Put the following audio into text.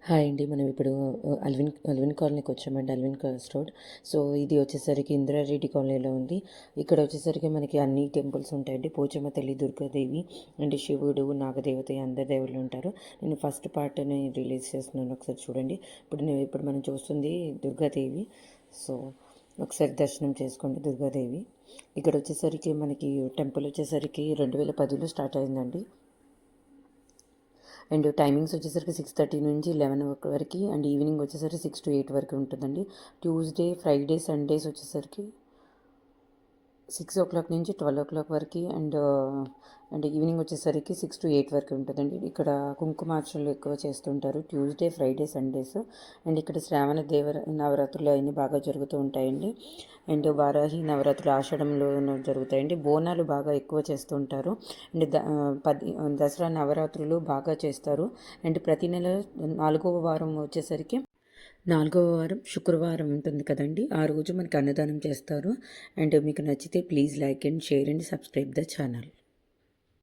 Hi అండి. మనం ఇప్పుడు అల్విన్ కాలనీకి వచ్చామండి. Alvin cross road. సో ఇది వచ్చేసరికి ఇందిరారెడ్డి కాలనీలో ఉంది. ఇక్కడ వచ్చేసరికి మనకి అన్ని టెంపుల్స్ ఉంటాయండి. పోచమ్మ తల్లి, దుర్గాదేవి అండ్ శివుడు, నాగదేవత అందరి దేవుళ్ళు ఉంటారు. నేను ఫస్ట్ పార్ట్ని రిలీజ్ చేస్తున్నాను, ఒకసారి చూడండి. ఇప్పుడు మనం చూస్తుంది దుర్గాదేవి. సో ఒకసారి దర్శనం చేసుకోండి దుర్గాదేవి. ఇక్కడ వచ్చేసరికి మనకి టెంపుల్ వచ్చేసరికి 2010లో స్టార్ట్ అయిందండి. అండ్ టైమింగ్స్ వచ్చేసరికి 6:30 నుంచి 11 వరకు, అండ్ ఈవినింగ్ వచ్చేసరికి 6 to 8 వరకు ఉంటుందండి. ట్యూస్డే, ఫ్రైడే, సండేస్ వచ్చేసరికి 6 o'clock నుంచి 12 o'clock వరకు, అండ్ ఈవినింగ్ వచ్చేసరికి 6 to 8 వరకు ఉంటుందండి. ఇక్కడ కుంకుమార్చనలు ఎక్కువ చేస్తుంటారు ట్యూస్డే, ఫ్రైడే, సండేస్. అండ్ ఇక్కడ శ్రావణ నవరాత్రులు అవన్నీ బాగా జరుగుతూ ఉంటాయండి. అండ్ వారాహి నవరాత్రులు ఆషాఢంలో జరుగుతాయండి. బోనాలు బాగా ఎక్కువ చేస్తుంటారు. అండ్ దసరా నవరాత్రులు బాగా చేస్తారు. అండ్ ప్రతి నెల 4వ వారం వచ్చేసరికి 4వ వారం శుక్రవారం ఉంటుంది కదండి, ఆ రోజు మనకి అన్నదానం చేస్తారు. అండ్ మీకు నచ్చితే please like and share and subscribe the channel.